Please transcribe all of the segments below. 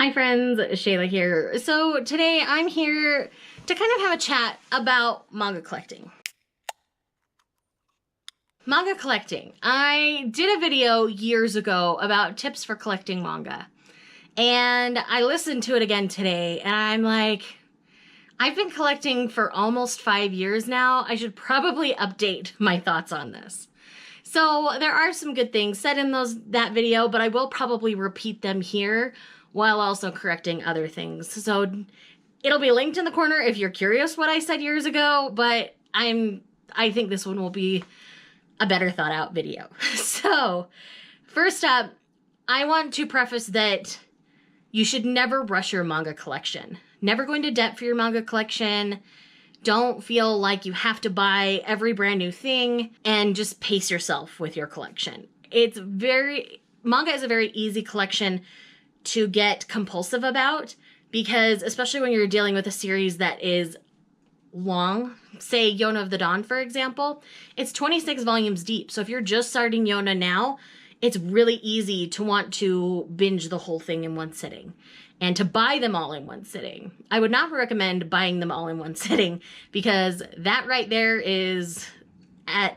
Hi friends, Shayla here. So today I'm here to kind of have a chat about manga collecting. Manga collecting. I did a video years ago about tips for collecting manga. And I listened to it again today and I'm like, I've been collecting for almost 5 years now. I should probably update my thoughts on this. So there are some good things said in that video, but I will probably repeat them here while also correcting other things. So it'll be linked in the corner if you're curious what I said years ago, but I think this one will be a better thought out video. So first up, I want to preface that you should never rush your manga collection. Never go into debt for your manga collection. Don't feel like you have to buy every brand new thing and just pace yourself with your collection. Manga is a very easy collection to get compulsive about because especially when you're dealing with a series that is long, say Yona of the Dawn, for example, it's 26 volumes deep. So if you're just starting Yona now, it's really easy to want to binge the whole thing in one sitting and to buy them all in one sitting. I would not recommend buying them all in one sitting because that right there is,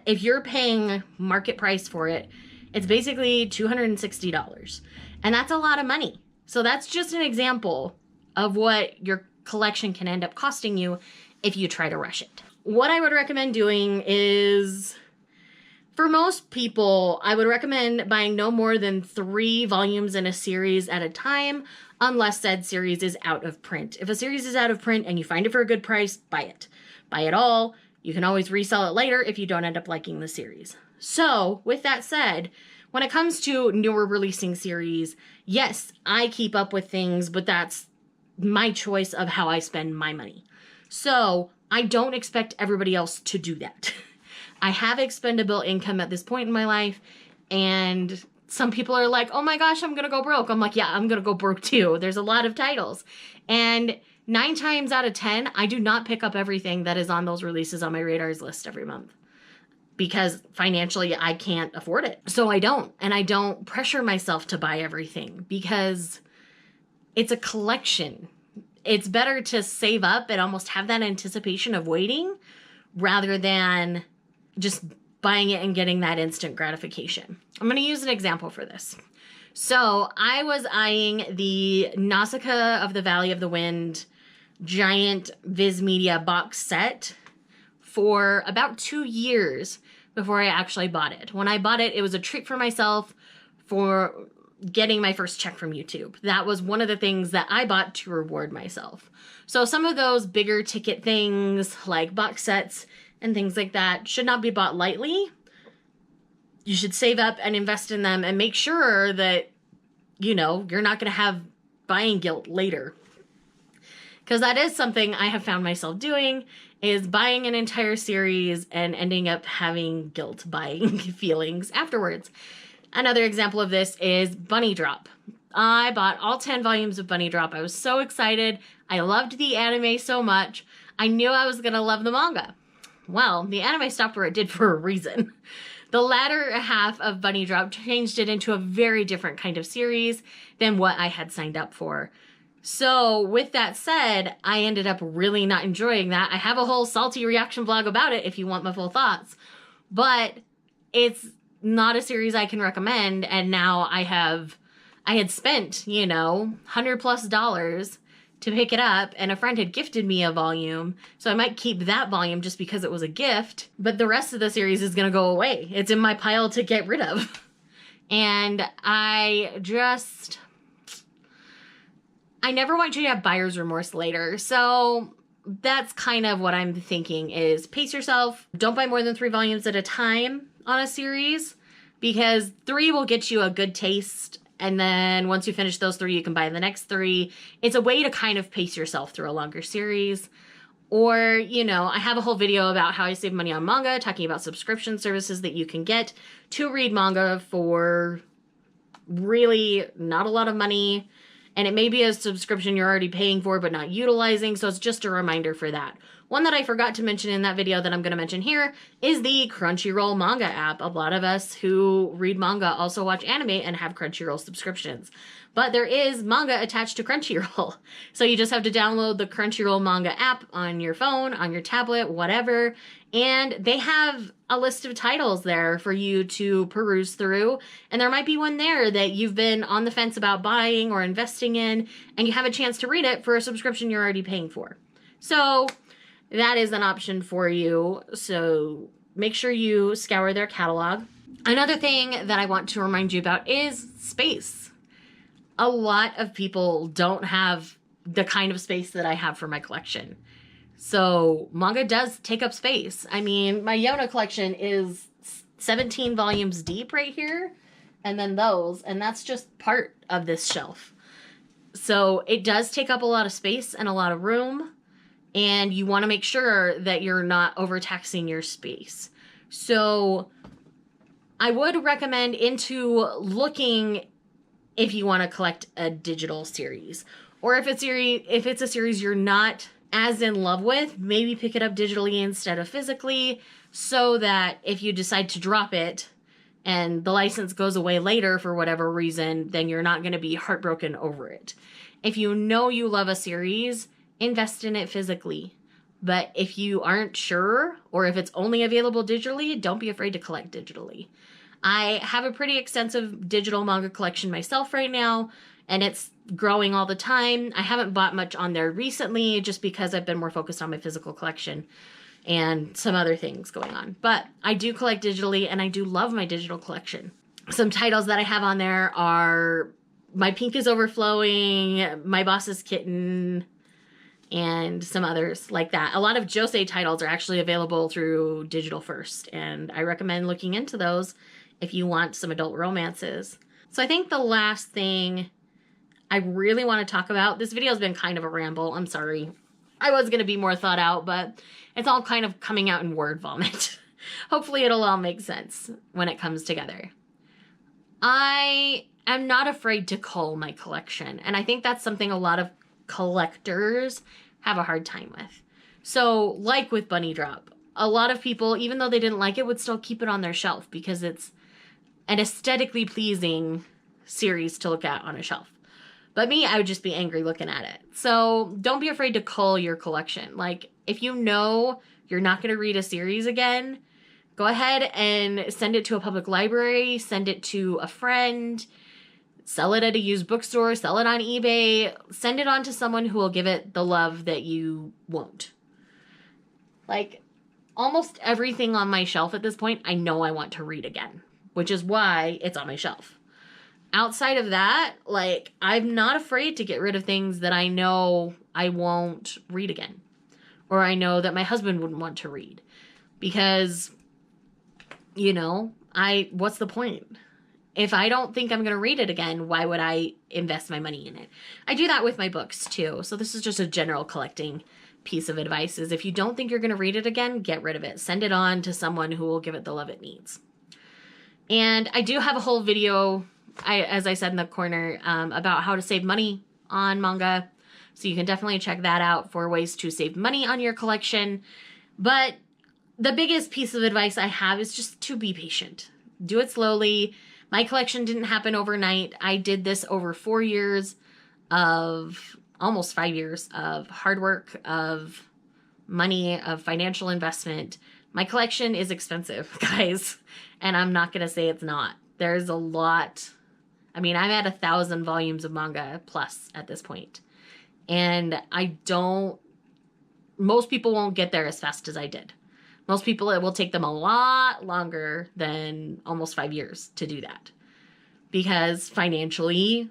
if you're paying market price for it, it's basically $260. And that's a lot of money. So that's just an example of what your collection can end up costing you if you try to rush it. What I would recommend doing is, for most people, I would recommend buying no more than 3 volumes in a series at a time, unless said series is out of print. If a series is out of print and you find it for a good price, buy it. Buy it all. You can always resell it later if you don't end up liking the series. So, with that said, when it comes to newer releasing series, yes, I keep up with things, but that's my choice of how I spend my money. So, I don't expect everybody else to do that. I have expendable income at this point in my life, and some people are like, oh my gosh, I'm gonna go broke. I'm like, yeah, I'm gonna go broke too. There's a lot of titles. And 9 times out of 10, I do not pick up everything that is on those releases on my radars list every month because financially I can't afford it. So I don't, and I don't pressure myself to buy everything because it's a collection. It's better to save up and almost have that anticipation of waiting rather than just buying it and getting that instant gratification. I'm going to use an example for this. So I was eyeing the Nausicaa of the Valley of the Wind giant Viz Media box set for about 2 years before I actually bought it. When I bought it, it was a treat for myself for getting my first check from YouTube. That was one of the things that I bought to reward myself. So some of those bigger ticket things like box sets and things like that should not be bought lightly. You should save up and invest in them and make sure that, you're not going to have buying guilt later. Because that is something I have found myself doing, is buying an entire series and ending up having guilt buying feelings afterwards. Another example of this is Bunny Drop. I bought all 10 volumes of Bunny Drop. I was so excited. I loved the anime so much. I knew I was going to love the manga. Well, the anime stopped where it did for a reason. The latter half of Bunny Drop changed it into a very different kind of series than what I had signed up for. So with that said, I ended up really not enjoying that. I have a whole salty reaction blog about it if you want my full thoughts. But it's not a series I can recommend. And now I had spent, $100+ to pick it up, and a friend had gifted me a volume, so I might keep that volume just because it was a gift, but the rest of the series is going to go away. It's in my pile to get rid of. And I never want you to have buyer's remorse later, so that's kind of what I'm thinking is pace yourself. Don't buy more than 3 volumes at a time on a series, because 3 will get you a good taste. And then once you finish those 3, you can buy the next 3. It's a way to kind of pace yourself through a longer series. Or, I have a whole video about how I save money on manga, talking about subscription services that you can get to read manga for really not a lot of money. And it may be a subscription you're already paying for but not utilizing. So it's just a reminder for that. One that I forgot to mention in that video that I'm going to mention here is the Crunchyroll Manga App. A lot of us who read manga also watch anime and have Crunchyroll subscriptions. But there is manga attached to Crunchyroll. So you just have to download the Crunchyroll Manga App on your phone, on your tablet, whatever. And they have a list of titles there for you to peruse through. And there might be one there that you've been on the fence about buying or investing in, and you have a chance to read it for a subscription you're already paying for. So that is an option for you. So make sure you scour their catalog. Another thing that I want to remind you about is space. A lot of people don't have the kind of space that I have for my collection. So manga does take up space. I mean, my Yona collection is 17 volumes deep right here. And then those, and that's just part of this shelf. So it does take up a lot of space and a lot of room. And you want to make sure that you're not overtaxing your space. So I would recommend into looking if you want to collect a digital series. Or if it's a series you're not as in love with, maybe pick it up digitally instead of physically, so that if you decide to drop it and the license goes away later for whatever reason, then you're not going to be heartbroken over it. If you know you love a series, invest in it physically. But if you aren't sure, or if it's only available digitally, don't be afraid to collect digitally. I have a pretty extensive digital manga collection myself right now, and it's growing all the time. I haven't bought much on there recently just because I've been more focused on my physical collection and some other things going on. But I do collect digitally, and I do love my digital collection. Some titles that I have on there are My Pink is Overflowing, My Boss's Kitten, and some others like that. A lot of josei titles are actually available through digital first, and I recommend looking into those if you want some adult romances. So I think the last thing I really want to talk about, this video has been kind of a ramble, I'm sorry. I was going to be more thought out, but it's all kind of coming out in word vomit. Hopefully it'll all make sense when it comes together. I am not afraid to cull my collection, and I think that's something a lot of collectors have a hard time with. So, like with Bunny Drop, a lot of people, even though they didn't like it, would still keep it on their shelf because it's an aesthetically pleasing series to look at on a shelf. But me, I would just be angry looking at it. So don't be afraid to cull your collection. Like, if you know you're not going to read a series again, go ahead and send it to a public library, send it to a friend, sell it at a used bookstore, sell it on eBay, send it on to someone who will give it the love that you won't. Like, almost everything on my shelf at this point, I know I want to read again, which is why it's on my shelf. Outside of that, like, I'm not afraid to get rid of things that I know I won't read again, or I know that my husband wouldn't want to read, because, you know, what's the point? If I don't think I'm going to read it again, why would I invest my money in it? I do that with my books too. So this is just a general collecting piece of advice, is if you don't think you're going to read it again, get rid of it. Send it on to someone who will give it the love it needs. And I do have a whole video, as I said in the corner, about how to save money on manga. So you can definitely check that out for ways to save money on your collection. But the biggest piece of advice I have is just to be patient. Do it slowly. My collection didn't happen overnight. I did this over 4 years of, almost 5 years of hard work, of money, of financial investment. My collection is expensive, guys, and I'm not going to say it's not. There's a lot. I mean, I'm at 1,000 volumes of manga plus at this point. And most people won't get there as fast as I did. Most people, it will take them a lot longer than almost 5 years to do that. Because financially,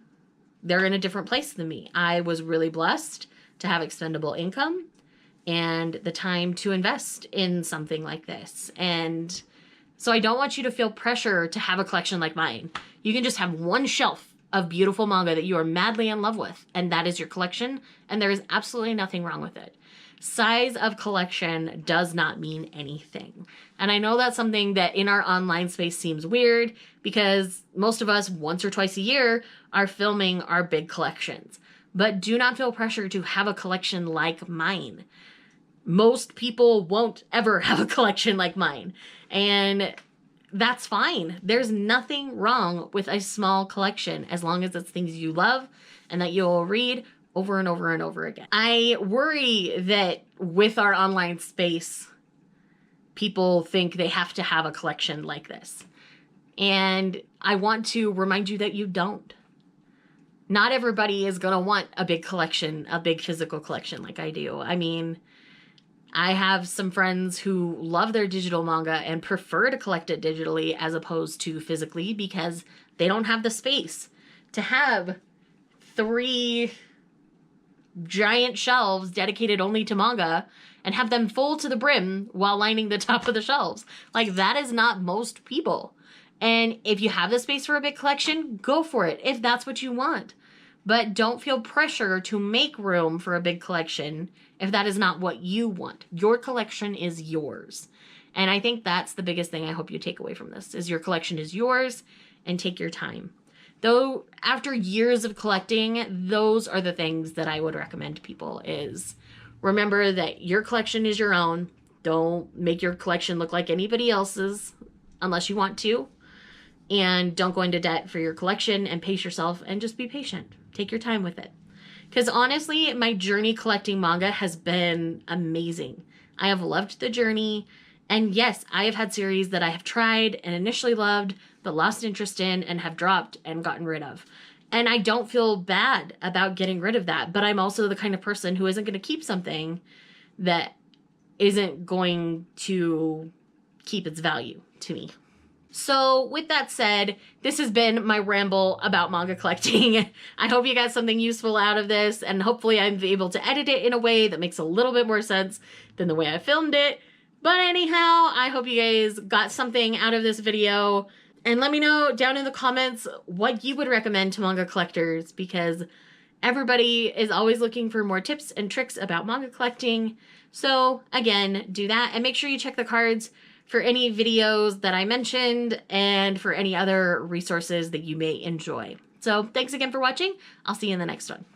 they're in a different place than me. I was really blessed to have expendable income and the time to invest in something like this. And so I don't want you to feel pressure to have a collection like mine. You can just have one shelf of beautiful manga that you are madly in love with, and that is your collection, and there is absolutely nothing wrong with it. Size of collection does not mean anything. And I know that's something that in our online space seems weird, because most of us once or twice a year are filming our big collections. But do not feel pressure to have a collection like mine. Most people won't ever have a collection like mine. And that's fine. There's nothing wrong with a small collection as long as it's things you love and that you'll read over and over and over again. I worry that with our online space, people think they have to have a collection like this. And I want to remind you that you don't. Not everybody is going to want a big collection, a big physical collection like I do. I mean, I have some friends who love their digital manga and prefer to collect it digitally as opposed to physically because they don't have the space to have 3 giant shelves dedicated only to manga and have them full to the brim while lining the top of the shelves. Like, that is not most people. And if you have the space for a big collection, go for it if that's what you want. But don't feel pressure to make room for a big collection if that is not what you want. Your collection is yours. And I think that's the biggest thing I hope you take away from this, is your collection is yours and take your time. Though after years of collecting, those are the things that I would recommend to people is remember that your collection is your own. Don't make your collection look like anybody else's unless you want to. And don't go into debt for your collection and pace yourself and just be patient. Take your time with it. Because honestly, my journey collecting manga has been amazing. I have loved the journey. And yes, I have had series that I have tried and initially loved, but lost interest in and have dropped and gotten rid of. And I don't feel bad about getting rid of that. But I'm also the kind of person who isn't going to keep something that isn't going to keep its value to me. So with that said, this has been my ramble about manga collecting. I hope you got something useful out of this, and hopefully I'm able to edit it in a way that makes a little bit more sense than the way I filmed it. But anyhow, I hope you guys got something out of this video, and let me know down in the comments what you would recommend to manga collectors, because everybody is always looking for more tips and tricks about manga collecting. So again, do that, and make sure you check the cards for any videos that I mentioned and for any other resources that you may enjoy. So thanks again for watching. I'll see you in the next one.